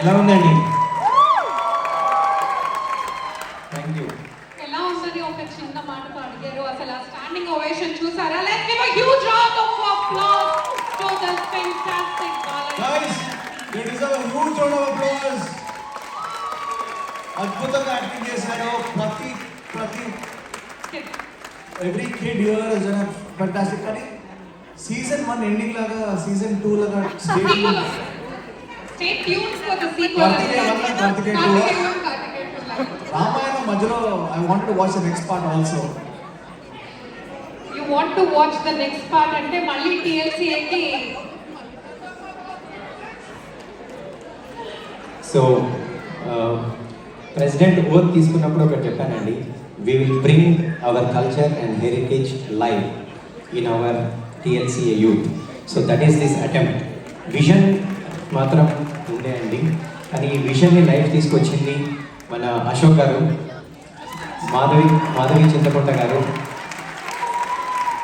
ఎలా ఉందండి? Thank you. ఎలా ఉంటది ఒక చిన్న మాట అడిగారు, అసలు ఆ స్టాండింగ్ ఓవేషన్ చూసారా? Let's give a huge round of applause to this fantastic ballet. Guys, you deserve a huge round of applause. అద్భుతంగా యాక్టింగ్ చేశారు. ప్రతి every kid here is fantastic. కానీ సీజన్ 1 ఎండింగ్ లాగా సీజన్ 2 లాగా Stay tuned for the sequel. Karthikeya Ramayanam మధ్యలో I wanted to watch the next part also. You want to watch the next part అంటే మళ్ళీ TLCA కి. సో ప్రెసిడెంట్ ఓత్ తీసుకున్నప్పుడు ఒకటి చెప్పానండి, we will bring our culture and heritage live in our TLCA youth. So that is this attempt. Vision మాత్రం ఉండే అండి, కానీ ఈ విజన్ని లైఫ్ తీసుకొచ్చింది మన అశోక్ గారు, మాధవి చింతకొండ గారు,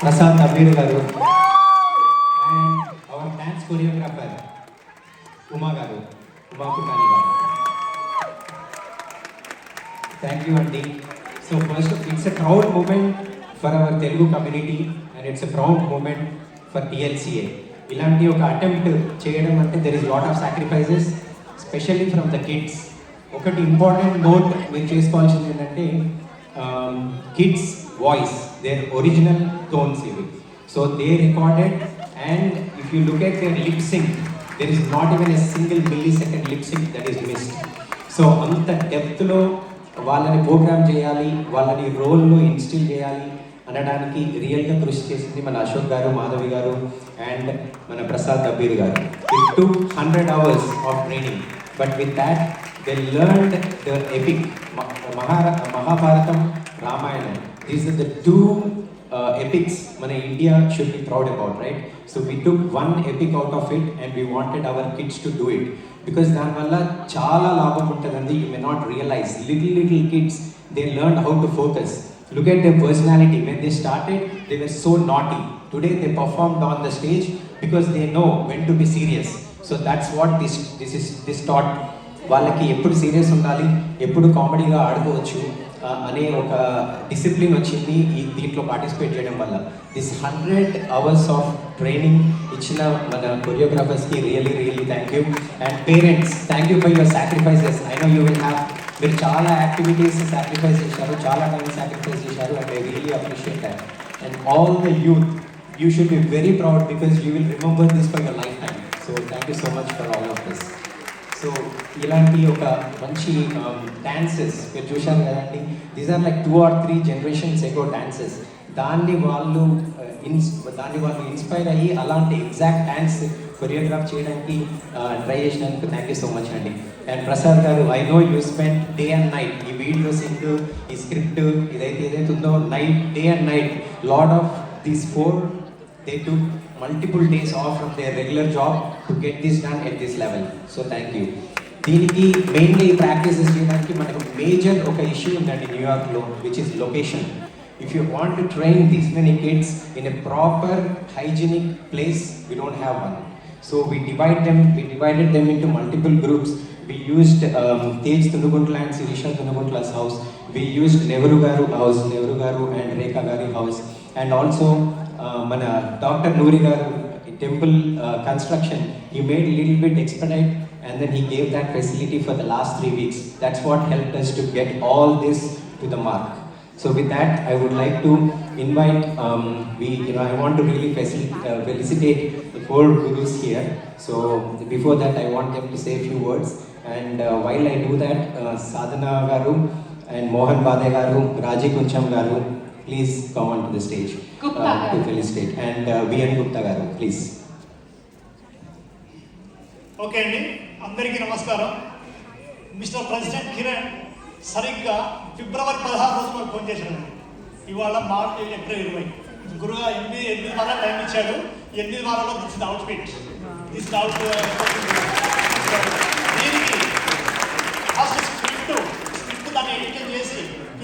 Prasad నబీర్ garu and our dance choreographer Uma Kutani garu. Thank you అండి. So first it's a proud moment for our Telugu community and it's a proud moment for TLCA. ఇలాంటి ఒక అటెంప్ట్ చేయడం అంటే there is lot of sacrifices, specially from the kids. ఒకటి important note మీరు చేసుకోవాల్సింది ఏంటంటే kids voice, their original tones ఇవి. So they recorded and if you look at their lip sync, there is not even a single millisecond lip sync that is missed. So అంత డెప్త్లో వాళ్ళని programme చేయాలి, వాళ్ళని రోల్లో ఇన్స్టిల్ చేయాలి అనడానికి రియల్గా కృషి చేసింది మన అశోక్ గారు, మాధవి గారు అండ్ మన ప్రసాద్ నబీర్ గారు. It took 100 hours of training, but with that they learned the epic Mahabharatam, Ramayanam. These are the two epics మన India should be proud about, right? So we took one epic out of it and we wanted our kids to do it, because దానివల్ల చాలా లాభం ఉంటుందండి. You may not realise little kids they learn how to focus. Look at their personality. When they started, they were so naughty. Today they performed on the stage because they know when to be serious. So that's what this taught. వాళ్ళకి ఎప్పుడు serious ఉండాలి, ఎప్పుడు కామెడీగా ఆడుకోవచ్చు అనే ఒక discipline వచ్చింది ఈ దీంట్లో పార్టిసిపేట్ చేయడం వల్ల. దిస్ 100 hours ఆఫ్ ట్రైనింగ్ ఇచ్చిన మన కొరియోగ్రాఫర్స్కి really thank you. And parents, thank you for your sacrifices. I know you will have, మీరు చాలా యాక్టివిటీస్ సాక్రిఫైస్ చేశారు, చాలా టైం సాక్రిఫైస్ చేశారు and I really appreciate that. And all the youth, you should be very proud because you will remember this for your life time. So thank you so much for all of this. So ఇలాంటి ఒక మంచి dances మీరు చూశారు కదండి, these are like 2 or 3 generations ago dances. దాన్ని వాళ్ళు inspire అయ్యి అలాంటి ఎగ్జాక్ట్ డాన్స్ కొరియోగ్రాఫ్ చేయడానికి ట్రై చేసినందుకు థ్యాంక్ యూ సో మచ్ అండి. అండ్ ప్రసాద్ గారు, I know you spend day and night ఈ వీడియోసింగ్, ఈ స్క్రిప్ట్ ఏదైతే ఉందో, night day and night lot of these 4 they took multiple days off from their regular job to get this done at this level. So thank you. దీనికి మెయిన్గా ఈ practices చేయడానికి మనకు మేజర్ ఒక ఇష్యూ ఉందండి న్యూయార్క్లో, which is location. If you want to train these many kids in a proper hygienic place, we don't have one. So we divided them into multiple groups. We used Tej Tunuguntla and Sirisha Tunuguntla's house. We used Nevru Garu house, Nevru Garu and Rekha Gari house. And also మన doctor నూరి గారు temple construction, he made a little bit expedite and then he gave that facility for the last 3 weeks. That's what helped us to get all this to the mark. So with that, I would like to invite, I want to really felicitate the 4 gurus here. So before that, I want them to say a few words. And while I do that, Sadhana Garu and Mohan Bade Garu, Raji Kuncham Garu, please come onto the stage to felicitate. And VN Gupta Garu, please. Okay అండి, అందరికీ నమస్కారం. Mister president Kiran సరిగ్గా ఫిబ్రవరి 16 రోజు మాకు phone చేశాడండి. ఇవాళ మార్చి April 20 గురుగా 8 వారాల time ఇచ్చాడు. 8 వారాల్లో this out fit this out దీనికి ఫస్ట్ స్క్రిప్ట్ దాన్ని ఎడిట్ చేసి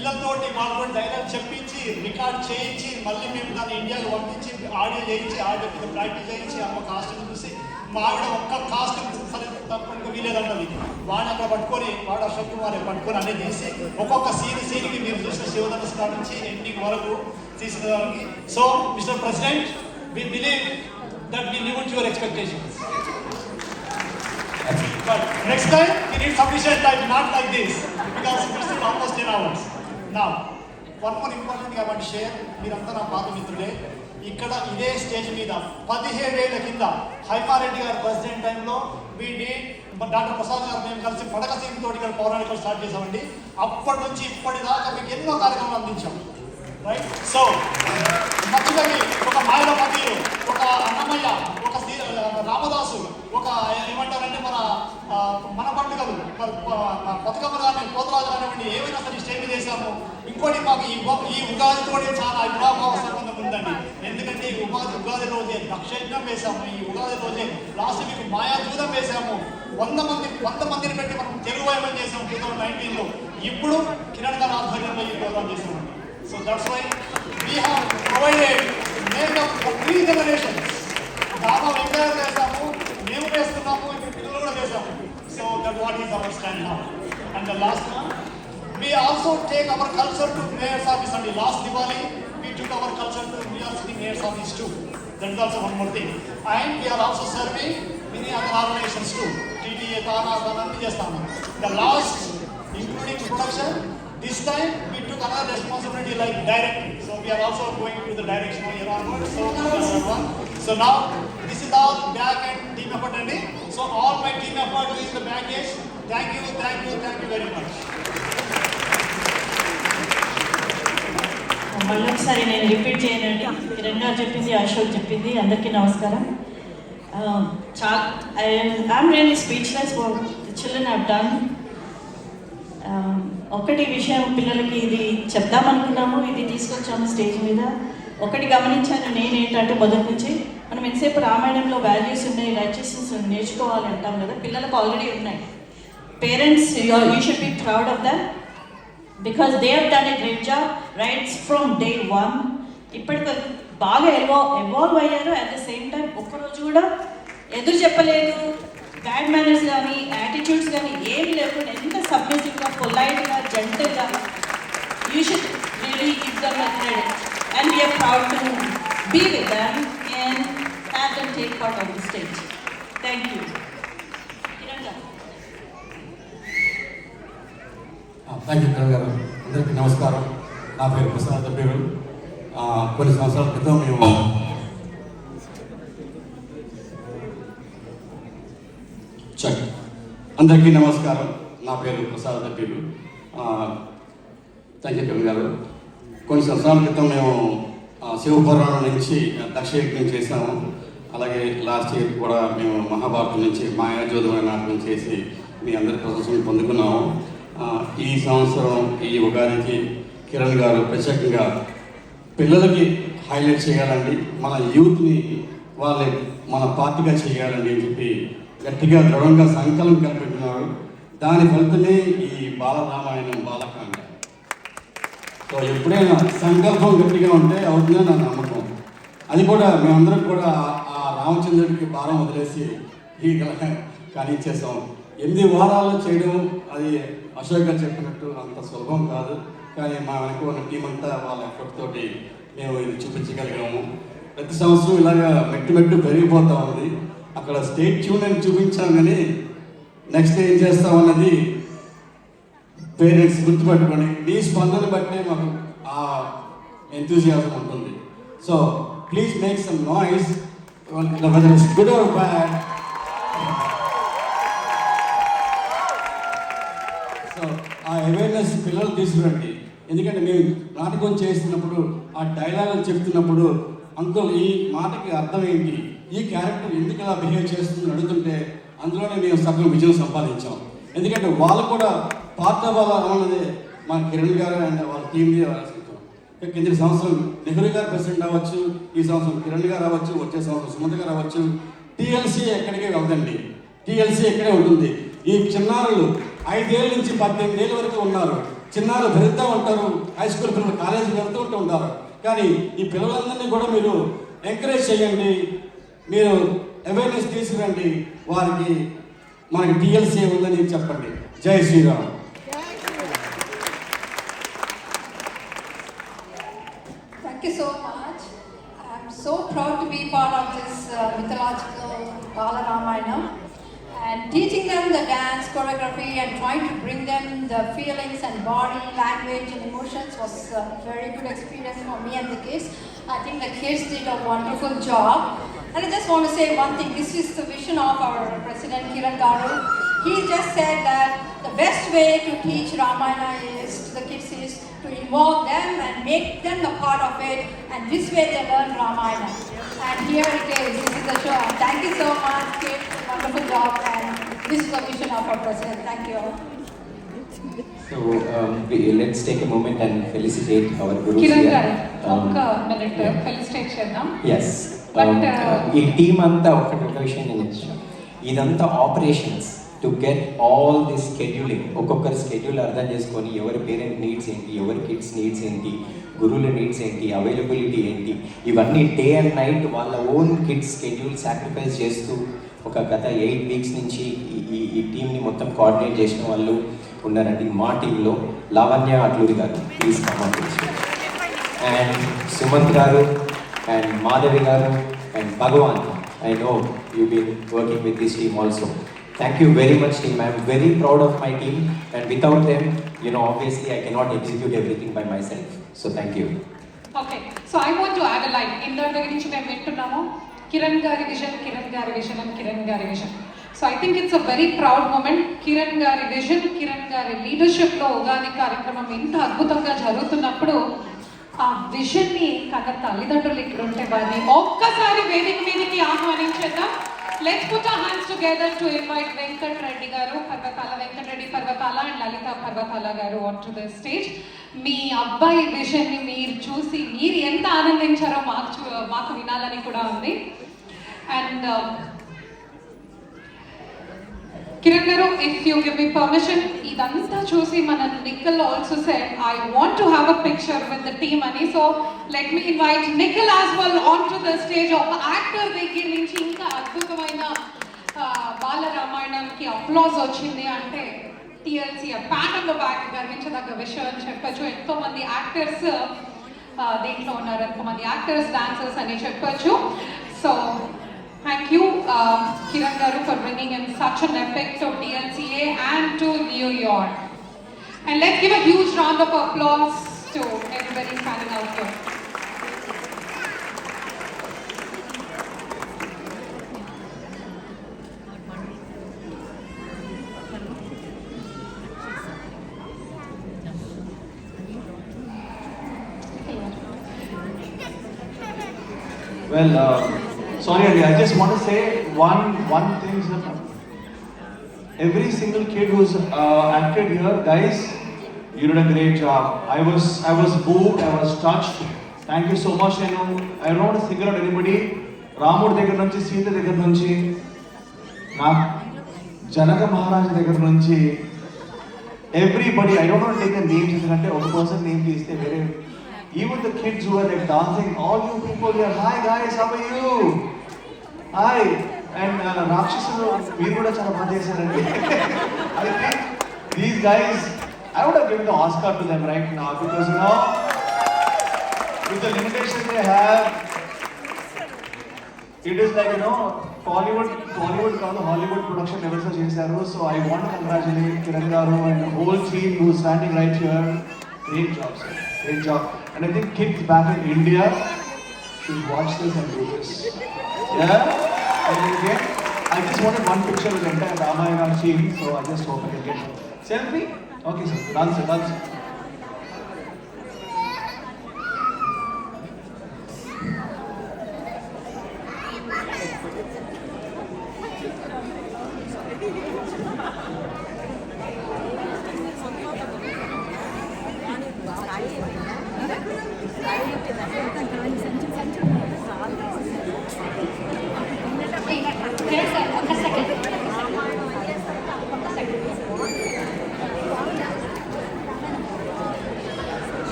పిల్లలతోటి వాళ్ళతో డైలాగ్ చెప్పించి రికార్డ్ చేయించి మళ్ళీ మేము దాన్ని ఇండియాకి పంపించి ఆడియో చేయించి ఆడియో మీద ప్రాక్టీస్ చేయించి అమ్మ కాస్ట్యూమ్ చూసి మా ఆవిడ ఒక్క కాస్ట్యూమ్ సరే తప్పకుండా వీలేదన్నది వాడిని అక్కడ పట్టుకొని వాడు అశోక్ కుమార్ పట్టుకొని అన్నీ తీసి ఒక్కొక్క సీన్కి మీరు చూసిన శివధనుస్సు నుంచి ఎండింగ్ వరకు తీసిన దానికి. So mister president, we believe that we live to your expectations. But next time we need sufficient time, not like this, because it's still almost 10 hours. Now, one more important thing I want to share. మీరంతా నా పాత మిత్రులే. ఇక్కడ ఇదే stage మీద 17 ఏళ్ల కింద హైమారెడ్డి గారు president టైంలో డాక్టర్ ప్రసాద్ గారు మేము కలిసి పడక సీన్ తోటి ఇక్కడ పౌరాణికలు స్టార్ట్ చేసామండి. అప్పటి నుంచి ఇప్పటిదాకా మీకు ఎన్నో కార్యక్రమాలు అందించాం. రైట్? సో మధ్యలోకి ఒక మాయలపతి, ఒక అన్నమయ్య, ఒక రామదాసు, ఒక ఏమంటారంటే మన పండుగలు బతుకమ్మ కానీ పోతరాజు కానివ్వండి, ఏమైనా సరే స్టేజ్ మీద వేసాము. ఇంకోటి మాకు ఈ ఉగాదితోనే చాలా అవిభావ సంబంధం ఉందండి. ఎందుకంటే ఈ ఉగాది రోజే దక్షయజ్ఞం వేసాము, ఈ ఉగాది రోజే లాస్ట్ వీక్ మాయాజూదం వేసాము. 100 మందిని పెట్టి మనం తెలుగు వైమం చేసాము 2019లో. ఇప్పుడు కిరణ్ గారి ఆధ్వర్యంలో ఈ ప్రోగ్రామ్ చేసాము. So that's why we have provided makeup for 3 generations. Dama Venkaya చేసాము, మేము వేస్తున్నాము, ఇప్పుడు పిల్లలు కూడా వేసాము. So that what is our stand now. And the last one, we also take our culture to mayor's office. And the last Diwali, we took our culture to New York City mayor's office too. That is also one more thing. And we are also serving many other organizations too. TTA, Tana, Tana, చేస్తాము. The last, including production, this time we took another responsibility like directing. So we are also going to the direction of year onwards. So another one. So now this is all back end team effort and so all my team effort is the baggage. Thank you very much. మళ్ళీ ఒకసారి నేను repeat చేయనండి. కిరణ్ గారు చెప్పింది, అశోక్ చెప్పింది. అందరికీ నమస్కారం. I'm really speechless for the children have done. ఒకటి విషయం పిల్లలకి ఇది చెప్దామనుకున్నాము, ఇది తీసుకొచ్చాము స్టేజ్ మీద. ఒకటి గమనించాను నేనేంటంటే మొదటి నుంచి మనం ఎంతసేపు రామాయణంలో వాల్యూస్ ఉన్నాయి, రైచియస్నెస్ నేర్చుకోవాలి అంటాం కదా, పిల్లలకు ఆల్రెడీ ఉన్నాయి. Parents you should be proud of that because they have done a great job rights from day 1. ఇప్పటికి బాగా ఎవాల్వ్ అయ్యారు. అట్ ద సేమ్ టైం ఒక్కరోజు కూడా ఎదురు చెప్పలేదు, బ్యాడ్ మేనర్స్ కానీ యాటిట్యూడ్స్ కానీ ఏమి లేకుండా ఎంత సబ్మిసివ్గా, పొలైట్గా, జెంటల్గా. You should really give them a credit and we're proud to be with them and have them take part of the stage. Thank you. Kiran garu. Thank you Kiran గారు. అందరికీ నమస్కారం. నా పేరు ప్రసాద్. పేరు కొన్ని సంవత్సరాల క్రితం మేము అందరికీ నమస్కారం. నా పేరు ప్రసాద్ దప్పీలు. థ్యాంక్ యూ కిరణ్ గారు. కొన్ని సంవత్సరాల క్రితం మేము శివపురాణం నుంచి దక్షయజ్ఞం చేసాము. అలాగే లాస్ట్ ఇయర్ కూడా మేము మహాభారతం నుంచి మాయాజోధమైన నాటకం చేసి మీ అందరి ప్రశంసలు పొందుకున్నాము. ఈ సంవత్సరం ఈ ఉగాదికి కిరణ్ గారు ప్రత్యేకంగా పిల్లలకి హైలైట్ చేయాలండి, మన యూత్ని మన పార్టీగా చేయాలండి అని చెప్పి గట్టిగా దృఢంగా సంకల్పం కల్పించినారు. దాని ఫలితమే ఈ బాలరామాయణం, బాలకాండ. సో ఎప్పుడైనా సంకల్పం గట్టిగా ఉంటే అవుతుందని నా నమ్మకం. అది కూడా మేమందరం కూడా ఆ రామచంద్రుడికి భారం వదిలేసి ఈ కానిచ్చేసాం. 8 వారాలు చేయడం అది అశోక్ గారు చెప్పినట్టు అంత సులభం కాదు. కానీ మా వెనక ఉన్న టీం అంతా వాళ్ళ ఎఫర్ట్ తోటి మేము ఇది చూపించగలిగాము. ప్రతి సంవత్సరం ఇలాగా మెట్టు పెరిగిపోతూ ఉంది. అక్కడ స్టేట్ ట్యూన్ అని చూపించాం, కానీ నెక్స్ట్ ఏం చేస్తామన్నది పేరెంట్స్ గుర్తుపెట్టుకొని మీ స్పందన బట్టే మాకు ఆ ఎంతూజియాజం ఉంటుంది. So please make some noise whether it's good or bad. So ఆ అవేర్నెస్ పిల్లలు తీసుకురండి. ఎందుకంటే మేము నాటకం చేస్తున్నప్పుడు ఆ డైలాగులు చెప్తున్నప్పుడు అంకుల్ ఈ మాటకి అర్థం ఏంటి, ఈ క్యారెక్టర్ ఎందుకు ఇలా బిహేవ్ చేస్తుందని అడుగుతుంటే అందులోనే మేము సగం విజయం సంపాదించాం. ఎందుకంటే వాళ్ళు కూడా పార్ట్ అవ్వాలన్నదే మా కిరణ్ గారు అండ్ వాళ్ళ టీమ్ని రాసుకుంటాం. కింద సంవత్సరం నెహ్రూ గారు ప్రెసిడెంట్ అవ్వచ్చు, ఈ సంవత్సరం కిరణ్ గారు అవ్వచ్చు, వచ్చే సంవత్సరం సుమంత్ గారు అవ్వచ్చు. టీఎల్సీ ఎక్కడికే వెళ్దండి, టీఎల్సీ ఎక్కడే ఉంటుంది. ఈ చిన్నారులు 5 ఏళ్ళ నుంచి 18 ఏళ్ళ వరకు ఉన్నారు. చిన్నారులు పెరుగుతూ ఉంటారు, హై స్కూల్ పిల్లలు కాలేజీకి వెళ్తూ ఉంటారు. కానీ ఈ పిల్లలందరినీ కూడా మీరు ఎంకరేజ్ చేయండి, మీరు అవేర్నెస్ తీసుకురండి, వారికి మనకి టీఎల్సీ ఉందని చెప్పండి. జై Sriram. Thank you so much. I'm so proud to be part of this mythological Bala Ramayana and teaching them the dance choreography and trying to bring them the feelings and body language and emotions was a very good experience for me and the kids. I think the kids did a wonderful job. And I just want to say one thing. This is the vision of our President Kiran Garu. He just said that the best way to teach Ramayana is to the kids is to involve them and make them a part of it, and this way they learn Ramayana. And here it is. This is the show. Thank you so much, kids. Wonderful job, and this is the vision of our President. Thank you all. So let's take a moment and felicitate our gurus Kiran here. గారు ఒక్క minute felicitate చేద్దాం. Yes. ఈ team అంతా ఒక విషయం నేను ఇచ్చాను. ఇదంతా operations to get all this scheduling. ఒక్కొక్కరి స్కెడ్యూల్ అర్థం చేసుకొని ఎవరి పేరెంట్ నీడ్స్ ఏంటి, ఎవరి కిడ్స్ నీడ్స్ ఏంటి, గురువుల నీడ్స్ ఏంటి, అవైలబిలిటీ ఏంటి, ఇవన్నీ డే అండ్ నైట్ వాళ్ళ ఓన్ కిడ్స్ స్కెడ్యూల్ సాక్రిఫైస్ చేస్తూ ఒక గత 8 వీక్స్ నుంచి ఈ టీంని మొత్తం కోఆర్డినేట్ చేసిన వాళ్ళు ఉన్నారండి. మా టీంలో లావణ్య అట్లూరి గారు, ప్లీజ్ కమాండ్, అండ్ సుమంత్ గారు, అండ్ మాధవి గారు, and Bhagavan. I know you've been working with this team also. Thank you very much, team. I am very proud of my team, and without them, obviously I cannot execute everything by myself. So thank you. Okay, so I want to add a line. ఇందరి దగ్గర నుంచి మేము వింటున్నాము కిరణ్ గారి vision, Kiran గారి vision and Kiran గారి vision. So I think it's a very proud moment. Kiran గారి vision, Kiran గారి లీడర్షిప్లో ఉగాది కార్యక్రమం ఇంత అద్భుతంగా జరుగుతున్నప్పుడు ఆ విజన్ని కన్న తల్లిదండ్రులు ఇక్కడ ఉంటే వారిని ఒక్కసారి వేదిక మీదకి ఆహ్వానించేద్దాం. Let's put our hands together to invite Venkat Reddy garu, Venkat Reddy Parvatala and Lalitha Parvatala garu on to the stage. మీ అబ్బాయి విజన్ని మీరు చూసి మీరు ఎంత ఆనందించారో మాకు వినాలని కూడా ఉంది. And Kiran garu, if you give me permission, ఇదంతా చూసి మన Nikhil also said I want to have a picture with the team అని. So let me invite Nikhil as well on to the stage. ఒక యాక్టర్ దగ్గర నుంచి ఇంకా అద్భుతమైన బాల రామాయణంకి అప్లాజ్ వచ్చింది అంటే TLC pat on the back గర్వించదగ్గ విషయం అని చెప్పచ్చు. ఎంతో మంది యాక్టర్స్ దీంట్లో ఉన్నారు, ఎంతోమంది యాక్టర్స్, డాన్సర్స్ అని చెప్పచ్చు. So thank you, Kiran Garu, for bringing in such an epic to DLCA and to New York. And let's give a huge round of applause to everybody standing out here. Well, sorry, Andy, I just want to say one thing. Every single kid who's acted here, guys, you did a great job. I was moved, I was touched. Thank you so much. I don't want to single out anybody. Ramud దగ్గర నుంచి, సీత దగ్గర నుంచి, జనక మహారాజు దగ్గర నుంచి, everybody. I don't want to take the names ఎందుకంటే ఒక person name తీస్తే వేరే. Even the kids who are like dancing, all you people here, hi guys, how are you? Hi. And Rakshasudu, మీరు కూడా చాలా బాగా చేశారండి. I think these guys, I would have given the Oscar to them right now because with the limitation they have, it is like Bollywood కాదు Hollywood production levels లో చేశారు. So I want to congratulate Kiran Garu and the whole team who is standing right here. Great job, sir. Great job. And I think kids back in India should watch this and do this. Yeah? And again, I just wanted one picture with the entire Ramayana team, so I just hope I can get selfie. Okay, sir. Done, sir. Done, sir.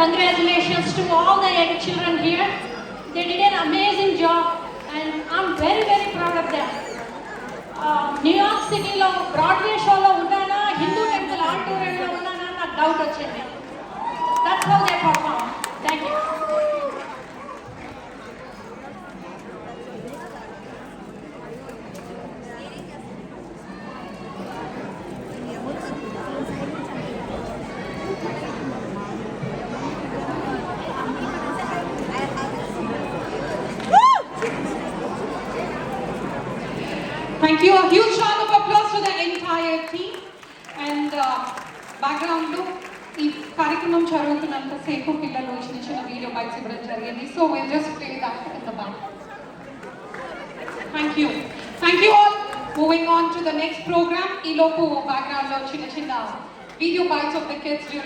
congratulations to all the young children here. They did an amazing job and I'm very, very proud of them. New York సిటీలో Broadway షోలో ఉన్నానా, Hindu temple ఆడిటోరియంలో ఉన్నానా నాకు doubt వచ్చింది. That's how they perform. Thank you. Thank you. A huge round of applause to the entire team. And background లో ఈ కార్యక్రమం జరుగుతున్నంత సేపు పిల్లలు చిన్న చిన్న వీడియో బైట్స్ ఇవ్వడం జరిగింది. So we'll just play that in the back. Thank you. Thank you all. Moving on to the next program. ఈ లోపు background లో చిన్న చిన్న video bites of the kids during